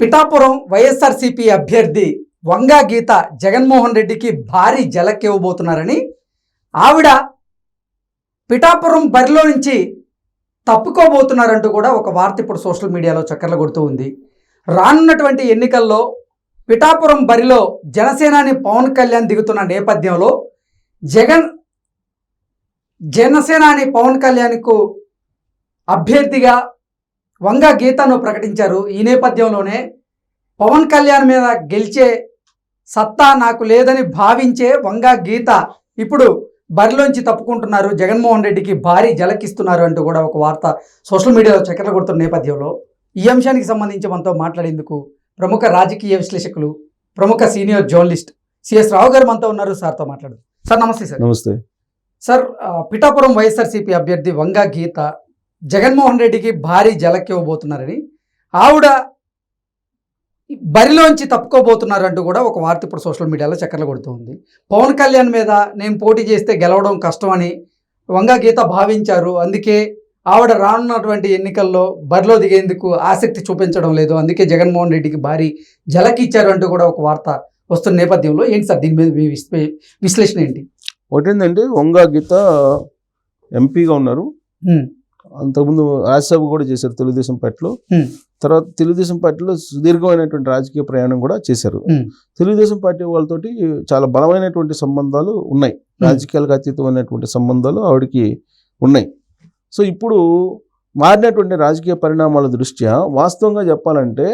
పిఠాపురం వైఎస్ఆర్సీపీ అభ్యర్థి వంగా గీత జగన్మోహన్ రెడ్డికి భారీ జలక్కివ్వబోతున్నారని ఆవిడ పిఠాపురం బరిలో నుంచి తప్పుకోబోతున్నారంటూ కూడా ఒక వార్త ఇప్పుడు సోషల్ మీడియాలో చక్కర్లు కొడుతూ ఉంది. రానున్నటువంటి ఎన్నికల్లో పిఠాపురం బరిలో జనసేనాని పవన్ కళ్యాణ్ దిగుతున్న నేపథ్యంలో జనసేనాని పవన్ కళ్యాణ్కు అభ్యర్థిగా వంగా గీతను ప్రకటించారు. ఈ నేపథ్యంలోనే పవన్ కళ్యాణ్ మీద గెలిచే సత్తా నాకు లేదని భావించే వంగా గీత ఇప్పుడు బరిలోంచి తప్పుకుంటున్నారు, జగన్మోహన్ రెడ్డికి భారీ జలకిస్తున్నారు అంటూ కూడా ఒక వార్త సోషల్ మీడియాలో చక్కర్లు కొడుతున్న నేపథ్యంలో ఈ అంశానికి సంబంధించి మనతో మాట్లాడేందుకు ప్రముఖ రాజకీయ విశ్లేషకులు, ప్రముఖ సీనియర్ జర్నలిస్ట్ సిఎస్ రావు గారు మనతో ఉన్నారు. సార్తో మాట్లాడు. సార్ నమస్తే. సార్ నమస్తే. సార్, పిఠాపురం వైఎస్ఆర్సీపీ అభ్యర్థి వంగా గీత జగన్మోహన్ రెడ్డికి భారీ జలక్కివ్వబోతున్నారని, ఆవిడ బరిలోంచి తప్పుకోబోతున్నారు అంటూ కూడా ఒక వార్త ఇప్పుడు సోషల్ మీడియాలో చక్కర్లు కొడుతూ ఉంది. పవన్ కళ్యాణ్ మీద నేను పోటీ చేస్తే గెలవడం కష్టమని వంగా గీత భావించారు. అందుకే ఆవిడ రానున్నటువంటి ఎన్నికల్లో బరిలో దిగేందుకు ఆసక్తి చూపించడం లేదు, అందుకే జగన్మోహన్ రెడ్డికి భారీ జలకిచ్చారు అంటూ కూడా ఒక వార్త వస్తున్న నేపథ్యంలో ఏంటి సార్ దీని మీద మీ విశ్లేషణ ఏంటి? ఒకటేందంటే వంగా గీత ఎంపీగా ఉన్నారు, అంతకుముందు రాజ్యసభ కూడా చేశారు తెలుగుదేశం పార్టీలో. తర్వాత తెలుగుదేశం పార్టీలో సుదీర్ఘమైనటువంటి రాజకీయ ప్రయాణం కూడా చేశారు. తెలుగుదేశం పార్టీ వాళ్ళతోటి చాలా బలమైనటువంటి సంబంధాలు ఉన్నాయి, రాజకీయాలకు అతీతమైనటువంటి సంబంధాలు ఆవిడకి ఉన్నాయి. సో ఇప్పుడు మారినటువంటి రాజకీయ పరిణామాల దృష్ట్యా వాస్తవంగా చెప్పాలంటే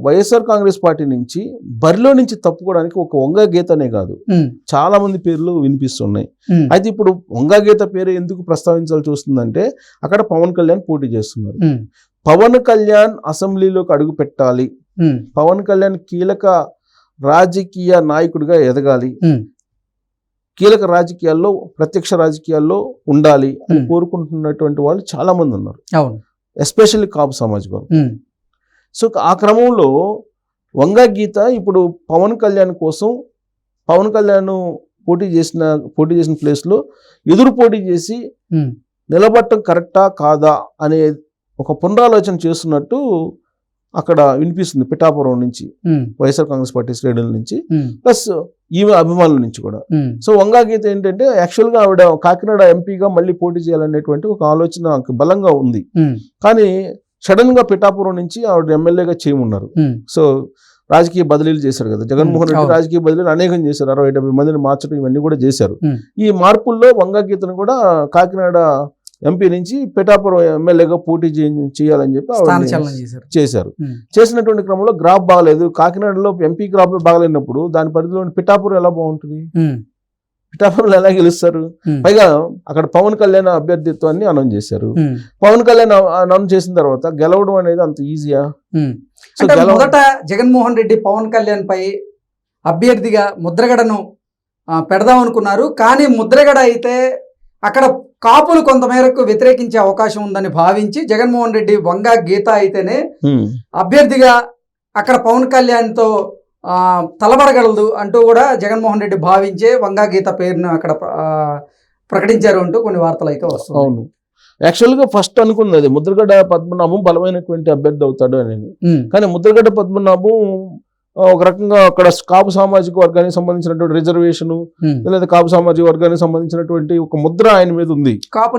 వైఎస్ఆర్ కాంగ్రెస్ పార్టీ నుంచి బరిలో నుంచి తప్పుకోవడానికి ఒక వంగా గీతనే కాదు, చాలా మంది పేర్లు వినిపిస్తున్నాయి. అయితే ఇప్పుడు వంగా గీత పేరు ఎందుకు ప్రస్తావించాల్సి వస్తుందంటే అక్కడ పవన్ కళ్యాణ్ పోటీ చేస్తున్నారు. పవన్ కళ్యాణ్ అసెంబ్లీలోకి అడుగు పెట్టాలి, పవన్ కళ్యాణ్ కీలక రాజకీయ నాయకుడిగా ఎదగాలి, కీలక రాజకీయాల్లో ప్రత్యక్ష రాజకీయాల్లో ఉండాలి అని కోరుకుంటున్నటువంటి వాళ్ళు చాలా మంది ఉన్నారు, ఎస్పెషల్లీ కాపు సామాజిక వర్గం. సో ఆ క్రమంలో వంగా గీత ఇప్పుడు పవన్ కళ్యాణ్ కోసం, పవన్ కళ్యాణ్ పోటీ చేసిన ప్లేస్లో ఎదురు పోటీ చేసి నిలబడటం కరెక్టా కాదా అనే ఒక పునరాలోచన చేస్తున్నట్టు అక్కడ వినిపిస్తుంది పిఠాపురం నుంచి, వైఎస్ఆర్ కాంగ్రెస్ పార్టీ శ్రేణుల నుంచి, ప్లస్ ఈమె అభిమానుల నుంచి కూడా. సో వంగా గీత ఏంటంటే యాక్చువల్గా ఆవిడ కాకినాడ ఎంపీగా మళ్ళీ పోటీ చేయాలనేటువంటి ఒక ఆలోచన బలంగా ఉంది. కానీ సడన్ గా పిఠాపురం నుంచి ఆవిడ ఎమ్మెల్యేగా చేయమన్నారు. సో రాజకీయ బదిలీలు చేశారు కదా జగన్మోహన్ రెడ్డి, రాజకీయ బదిలీలు అనేకం చేశారు, 60-70 మందిని మార్చడం ఇవన్నీ కూడా చేశారు. ఈ మార్పుల్లో వంగా గీతను కూడా కాకినాడ ఎంపీ నుంచి పిఠాపురం ఎమ్మెల్యేగా పోటీ చేయాలని చెప్పి చేశారు. చేసినటువంటి క్రమంలో గ్రాఫ్ బాగలేదు, కాకినాడలో ఎంపీ గ్రాఫ్ బాగలేనప్పుడు దాని పరిధిలో పిఠాపురం ఎలా బాగుంటుంది, పిఠాపురంలో ఎలా గెలుస్తారు? పైగా అక్కడ పవన్ కళ్యాణ్ అభ్యర్థిత్వాన్ని అనౌన్స్ చేశారు. పవన్ కళ్యాణ్ అనౌన్స్ చేసిన తర్వాత గెలవడం అనేది అంత ఈజీయా? మొదట జగన్మోహన్ రెడ్డి పవన్ కళ్యాణ్ పై అభ్యర్థిగా ముద్రగడను పెడదాం అనుకున్నారు. కానీ ముద్రగడ అయితే అక్కడ కాపులు కొంతమేరకు వ్యతిరేకించే అవకాశం ఉందని భావించి జగన్మోహన్ రెడ్డి వంగా గీత అయితేనే అభ్యర్థిగా అక్కడ పవన్ కళ్యాణ్తో తలబడగలదు అంటూ కూడా జగన్మోహన్ రెడ్డి భావించే వంగా గీత పేరును అక్కడ ప్రకటించారు అంటూ కొన్ని వార్తలు అయితే వస్తున్నాయి. అవును, యాక్చువల్గా ఫస్ట్ అనుకున్నది ముద్రగడ పద్మనాభం బలమైనటువంటి అభ్యర్థి అవుతాడు అనేది. కానీ ముద్రగడ పద్మనాభం ఒక రకంగా అక్కడ కాపు సామాజిక వర్గానికి సంబంధించినటువంటి రిజర్వేషన్ లేదా కాపు సామాజిక వర్గానికి సంబంధించినటువంటి ఒక ముద్ర ఆయన మీద ఉంది, కాపు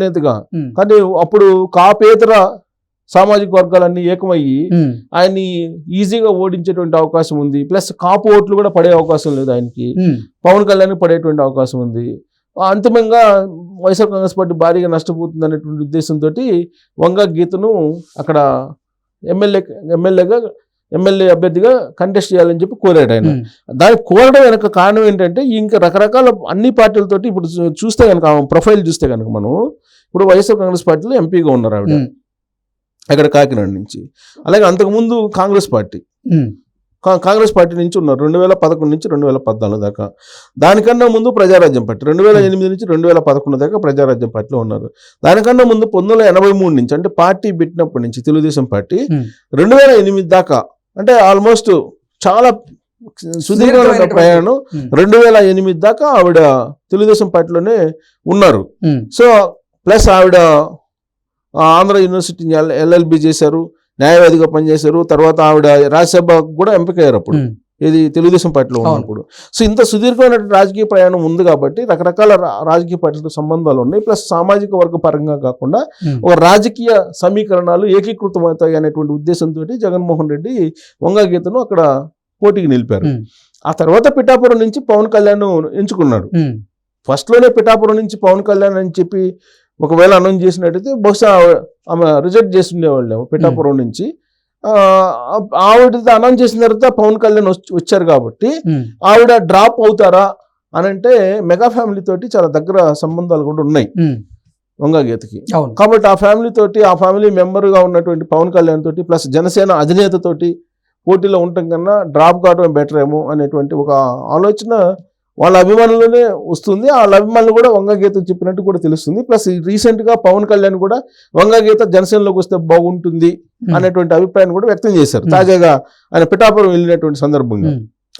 నేతగా. కానీ అప్పుడు కాపేతర సామాజిక వర్గాలన్నీ ఏకమయ్యి ఆయన్ని ఈజీగా ఓడించేటువంటి అవకాశం ఉంది. ప్లస్ కాపు ఓట్లు కూడా పడే అవకాశం లేదు ఆయనకి, పవన్ కళ్యాణ్ పడేటువంటి అవకాశం ఉంది. అంతిమంగా వైఎస్ఆర్ కాంగ్రెస్ పార్టీ భారీగా నష్టపోతుంది అనేటువంటి ఉద్దేశంతో వంగా గీతను అక్కడ ఎమ్మెల్యే అభ్యర్థిగా కంటెస్ట్ చేయాలని చెప్పి కోరాడు ఆయన. దాన్ని కోరడం వెనక కారణం ఏంటంటే ఇంకా రకరకాల అన్ని పార్టీలతోటి ఇప్పుడు చూస్తే కనుక ప్రొఫైల్ చూస్తే కనుక మనం ఇప్పుడు వైఎస్ఆర్ కాంగ్రెస్ పార్టీలో ఎంపీగా ఉన్నారు ఆవిడ అక్కడ కాకినాడ నుంచి. అలాగే అంతకుముందు కాంగ్రెస్ పార్టీ నుంచి ఉన్నారు 2011 నుంచి 2014 దాకా. దానికన్నా ముందు ప్రజారాజ్యం పార్టీ 2008 నుంచి 2011 దాకా ప్రజారాజ్యం పార్టీలో ఉన్నారు. దానికన్నా ముందు 1983 నుంచి అంటే పార్టీ పెట్టినప్పటి నుంచి తెలుగుదేశం పార్టీ 2008 దాకా, అంటే ఆల్మోస్ట్ చాలా సుదీర్ఘమైన ప్రయాణం 2008 దాకా ఆవిడ తెలుగుదేశం పార్టీలోనే ఉన్నారు. సో ప్లస్ ఆవిడ ఆంధ్ర యూనివర్సిటీ ఎల్ఎల్బి చేశారు, న్యాయవాదిగా పనిచేశారు. తర్వాత ఆవిడ రాజ్యసభకు కూడా ఎంపికయ్యారు అప్పుడు, ఇది తెలుగుదేశం పార్టీలో ఉన్నప్పుడు. సో ఇంత సుదీర్ఘమైన రాజకీయ ప్రయాణం ఉంది కాబట్టి రకరకాల రాజకీయ పార్టీలతో సంబంధాలు ఉన్నాయి. ప్లస్ సామాజిక వర్గ పరంగా కాకుండా ఒక రాజకీయ సమీకరణాలు ఏకీకృతమవుతాయి అనేటువంటి ఉద్దేశంతో జగన్మోహన్ రెడ్డి వంగా గీతను అక్కడ పోటీకి నిలిపారు. ఆ తర్వాత పిఠాపురం నుంచి పవన్ కళ్యాణ్ ఎంచుకున్నాడు. ఫస్ట్ లోనే పిఠాపురం నుంచి పవన్ కళ్యాణ్ అని చెప్పి ఒకవేళ అనౌన్స్ చేసినట్టయితే బహుశా ఆమె రిజెక్ట్ చేసి ఉండేవాళ్ళేమో పిఠాపురం నుంచి. ఆవిడ అనౌన్స్ చేసిన తర్వాత పవన్ కళ్యాణ్ వచ్చారు కాబట్టి ఆవిడ డ్రాప్ అవుతారా అని అంటే మెగా ఫ్యామిలీ తోటి చాలా దగ్గర సంబంధాలు కూడా ఉన్నాయి వంగా గీతకి. కాబట్టి ఆ ఫ్యామిలీ తోటి, ఆ ఫ్యామిలీ మెంబర్ గా ఉన్నటువంటి పవన్ కళ్యాణ్ తోటి ప్లస్ జనసేన అధినేత తోటి పోటీలో ఉండటం కన్నా డ్రాప్ కావడం బెటర్ ఏమో అనేటువంటి ఒక ఆలోచన వాళ్ళ అభిమానులనే వస్తుంది. వాళ్ళ అభిమానులు కూడా వంగా గీత చెప్పినట్టు కూడా తెలుస్తుంది. ప్లస్ రీసెంట్ గా పవన్ కళ్యాణ్ కూడా వంగా గీత జనసేనలోకి వస్తే బాగుంటుంది అనేటువంటి అభిప్రాయాన్ని కూడా వ్యక్తం చేశారు తాజాగా ఆయన పిఠాపురం వెళ్ళినటువంటి సందర్భంగా.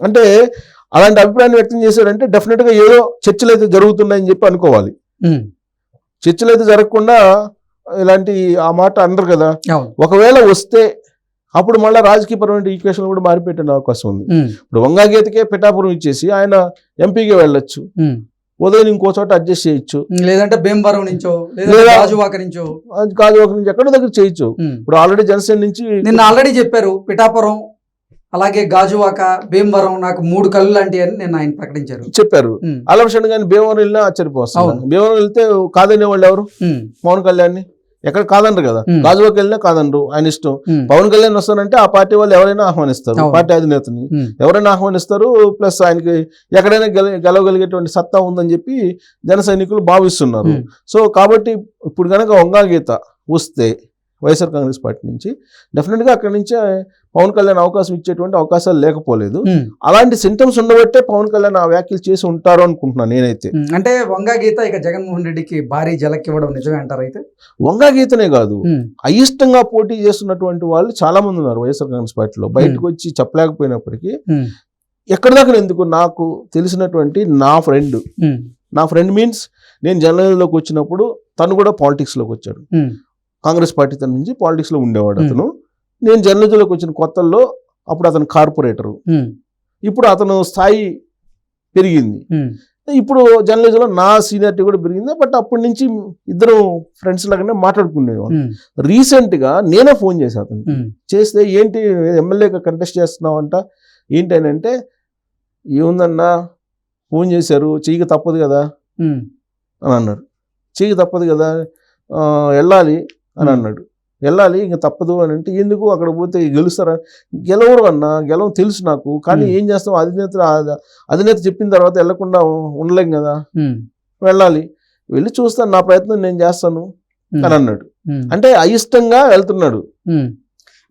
అంటే అలాంటి అభిప్రాయాన్ని వ్యక్తం చేశారంటే డెఫినెట్ గా ఏదో చర్చలు అయితే జరుగుతున్నాయని చెప్పి అనుకోవాలి. చర్చలు అయితే జరగకుండా ఇలాంటి ఆ మాట అనరు కదా. ఒకవేళ వస్తే అప్పుడు మళ్ళీ రాజకీయపరమైన ఈక్వేషన్ కూడా మారిపెట్టే అవకాశం ఉంది. ఇప్పుడు వంగా గీతకే పిఠాపురం ఇచ్చేసి ఆయన ఎంపీగా వెళ్ళొచ్చు, ఉదయం ఇంకో చోట అడ్జస్ట్ చేయొచ్చు, లేదంటే భీమవరం నుంచో గాజువాక నుంచి ఎక్కడో దగ్గర చేయొచ్చు. ఇప్పుడు ఆల్రెడీ జనసేన నుంచి నిన్న ఆల్రెడీ చెప్పారు పిఠాపురం అలాగే గాజువాక భీమవరం నాకు 3 కళ్ళు లాంటి అని నేను ఆయన ప్రకటించారు, చెప్పారు. ఆలోచన కానీ భీమవరం వెళ్ళినా ఆశ్చర్యపోతుంది. భీమవరం వెళ్తే కాదనే వాళ్ళు ఎవరు? పవన్ కళ్యాణ్ ఎక్కడ కాదనరు కదా. గాజువాకి వెళ్ళినా కాదనరు, ఆయన ఇష్టం. పవన్ కళ్యాణ్ వస్తానంటే ఆ పార్టీ వాళ్ళు ఎవరైనా ఆహ్వానిస్తారు, పార్టీ అధినేతని ఎవరైనా ఆహ్వానిస్తారు. ప్లస్ ఆయనకి ఎక్కడైనా గెలవగలిగేటువంటి సత్తా ఉందని చెప్పి జన సైనికులు భావిస్తున్నారు. సో కాబట్టి ఇప్పుడు కనుక వంగా గీత వస్తే వైఎస్ఆర్ కాంగ్రెస్ పార్టీ నుంచి డెఫినెట్గా అక్కడి నుంచే పవన్ కళ్యాణ్ అవకాశం ఇచ్చేటువంటి అవకాశాలు లేకపోలేదు. అలాంటి సింటమ్స్ ఉండబట్టే పవన్ కళ్యాణ్ ఆ వ్యాఖ్యలు చేసి ఉంటారు అనుకుంటున్నాను నేనైతే. అంటే వంగా గీత ఇక జగన్మోహన్ రెడ్డికి భారీ జలక్ ఇవ్వడం నిజమే అంటారు అయితే? వంగా గీతనే కాదు, అయిష్టంగా పోటీ చేస్తున్నటువంటి వాళ్ళు చాలా మంది ఉన్నారు వైఎస్ఆర్ కాంగ్రెస్ పార్టీలో. బయటకు వచ్చి చెప్పలేకపోయినప్పటికీ ఎక్కడి దాకా ఎందుకు నాకు తెలిసినటువంటి నా ఫ్రెండ్ మీన్స్ నేను జర్నలిజంలోకి వచ్చినప్పుడు తను కూడా పాలిటిక్స్ లోకి వచ్చాడు. కాంగ్రెస్ పార్టీ తన నుంచి పాలిటిక్స్ లో ఉండేవాడు అతను. నేను జర్నలిజంలోకి వచ్చిన కొత్తల్లో అప్పుడు అతను కార్పొరేటరు. ఇప్పుడు అతను స్థాయి పెరిగింది. ఇప్పుడు జర్నలిజంలో నా సీనియారిటీ కూడా పెరిగింది. బట్ అప్పటి నుంచి ఇద్దరు ఫ్రెండ్స్ లాగానే మాట్లాడుకునేవాళ్ళు. రీసెంట్ గా నేనే ఫోన్ చేశాను అతను. చేస్తే ఏంటి ఎమ్మెల్యేగా కంటెస్ట్ చేస్తున్నావు అంట, ఏంటి అని అంటే, ఏముందన్నా ఫోన్ చేశారు, చెయ్యికి తప్పదు కదా అని అన్నాడు. చెయ్యికి తప్పదు కదా, వెళ్ళాలి అని అన్నాడు. వెళ్ళాలి ఇంకా తప్పదు అని అంటే, ఎందుకు అక్కడ పోతే గెలుస్తారా? గెలవరు అన్న, గెలవం తెలుసు నాకు, కానీ ఏం చేస్తాం, అధినేత చెప్పిన తర్వాత వెళ్ళకుండా ఉండలేం కదా, వెళ్ళాలి, వెళ్ళి చూస్తాను, నా ప్రయత్నం నేను చేస్తాను అని అన్నాడు. అంటే అయిష్టంగా వెళ్తున్నాడు.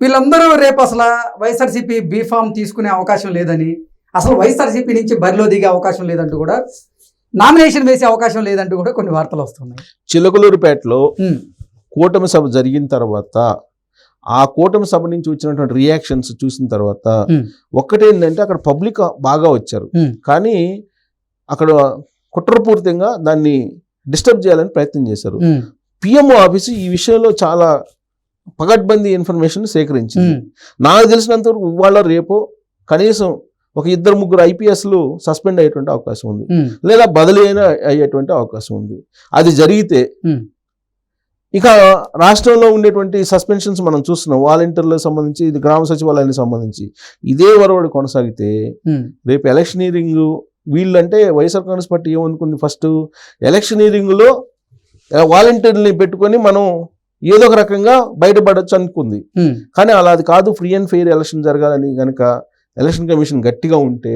వీళ్ళందరూ రేపు అసలు వైఎస్ఆర్సీపీ బీఫామ్ తీసుకునే అవకాశం లేదని, అసలు వైఎస్ఆర్సీపీ నుంచి బరిలో దిగే అవకాశం లేదంటూ కూడా, నామినేషన్ వేసే అవకాశం లేదంటూ కూడా కొన్ని వార్తలు వస్తున్నాయి. చిలకలూరుపేటలో కూటమి సభ జరిగిన తర్వాత ఆ కూటమి సభ నుంచి వచ్చినటువంటి రియాక్షన్స్ చూసిన తర్వాత ఒక్కటేంటంటే, అక్కడ పబ్లిక్ బాగా వచ్చారు, కానీ అక్కడ కుట్రపూరితంగా దాన్ని డిస్టర్బ్ చేయాలని ప్రయత్నం చేశారు. పిఎంఓ ఆఫీసు ఈ విషయంలో చాలా పగడ్బందీ ఇన్ఫర్మేషన్ సేకరించింది. నాకు తెలిసినంత వరకు ఇవాళ రేపు కనీసం ఒక 2-3 IPSలు సస్పెండ్ అయ్యేటువంటి అవకాశం ఉంది, లేదా బదిలీ అయ్యేటువంటి అవకాశం ఉంది. అది జరిగితే ఇక రాష్ట్రంలో ఉండేటువంటి సస్పెన్షన్స్ మనం చూస్తున్నాం. వాలంటీర్లకు సంబంధించి, ఇది గ్రామ సచివాలయానికి సంబంధించి ఇదే వరవడి కొనసాగితే రేపు ఎలక్షనీరింగ్ వీళ్ళంటే వైఎస్ఆర్ కాంగ్రెస్ పార్టీ ఏమనుకుంది, ఫస్ట్ ఎలక్షనీరింగ్లో వాలంటీర్ని పెట్టుకొని మనం ఏదో ఒక రకంగా బయటపడచ్చు అనుకుంది. కానీ అలా అది కాదు, ఫ్రీ అండ్ ఫెయిర్ ఎలక్షన్ జరగాలని కనుక ఎలక్షన్ కమిషన్ గట్టిగా ఉంటే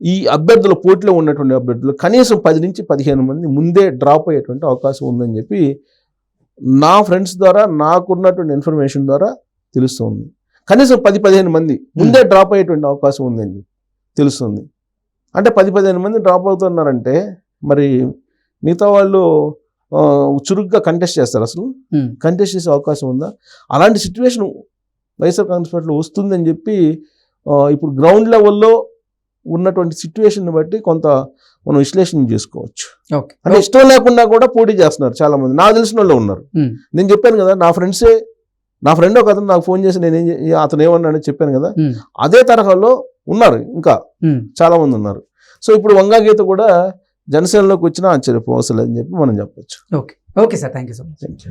ఈ అభ్యర్థుల పోటీలో ఉన్నటువంటి అభ్యర్థులు కనీసం 10 నుంచి 15 మంది ముందే డ్రాప్ అయ్యేటువంటి అవకాశం ఉందని చెప్పి నా ఫ్రెండ్స్ ద్వారా, నాకున్నటువంటి ఇన్ఫర్మేషన్ ద్వారా తెలుస్తుంది. కనీసం 10-15 మంది ముందే డ్రాప్ అయ్యేటువంటి అవకాశం ఉందని తెలుస్తుంది. అంటే 10-15 మంది డ్రాప్ అవుతున్నారంటే మరి మిగతా వాళ్ళు చురుగ్గా కంటెస్ట్ చేస్తారు. అసలు కంటెస్ట్ చేసే అవకాశం ఉందా? అలాంటి సిచ్యువేషన్ వైఎస్ఆర్ కాంగ్రెస్ పార్టీలో వస్తుందని చెప్పి ఇప్పుడు గ్రౌండ్ లెవెల్లో ఉన్నటువంటి సిచ్యువేషన్ బట్టి కొంత మనం విశ్లేషణ చేసుకోవచ్చు. అంటే ఇష్టం లేకుండా కూడా పోటీ చేస్తున్నారు చాలా మంది. నాకు తెలిసిన వాళ్ళు ఉన్నారు. నేను చెప్పాను కదా, నా ఫ్రెండ్సే నా ఫ్రెండ్ ఒక అతను నాకు ఫోన్ చేసి అతను ఏమన్నాడో చెప్పాను కదా, ఉమ్, అదే తరహాలో ఉన్నారు ఇంకా ఉమ్. చాలా మంది ఉన్నారు. సో ఇప్పుడు వంగా గీత కూడా జనసేనలోకి వచ్చినా ఆశ్చర్యపోవసలేదని చెప్పి మనం చెప్పొచ్చు. Okay sir, thank you so much.